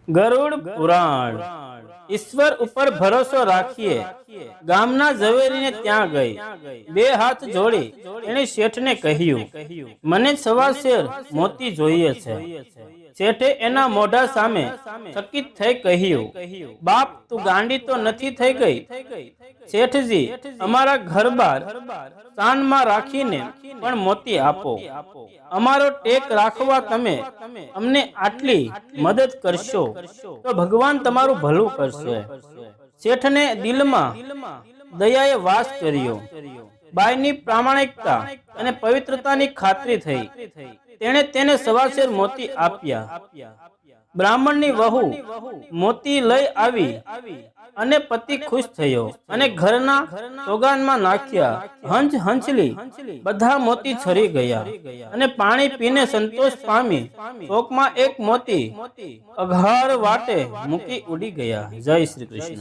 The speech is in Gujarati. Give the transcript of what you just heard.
ગરુડ પુરાણ। ઈશ્વર ઉપર ભરોસો રાખીએ। ગામના ઝવેરીને ત્યાં ગઈ, બે હાથ જોડી એણે શેઠને કહ્યું, મને સવાશેર મોતી જોઈએ છે। શેઠે એના મોઢા સામે ચકિત થઈ કહ્યું, બાપ તું ગાંડી તો નથી થઈ ગઈ? શેઠજી, અમારા ઘર બાર શાનમાં રાખીને પણ મોતી આપો। અમારો ટેક રાખવા તમે અમને આટલી મદદ કરશો તો ભગવાન તમારું ભલું કરશે। શેઠને દિલમાં દયાએ વાસ કર્યો। બાઈની પ્રામાણિકતા અને પવિત્રતાની ખાતરી થઈ। તેણે તેને સવાશેર મોતી આપ્યા। બ્રાહ્મણની વહુ મોતી લઈ આવી અને પતિ ખુશ થયો અને ઘરના ચોગાનમાં નાખ્યા। હંસ હંસલી બધા મોતી છરી ગયા અને પાણી પીને સંતોષ પામી ચોકમાં એક મોતી અઘાર વાટે મૂકી ઉડી ગયા। જય શ્રી કૃષ્ણ।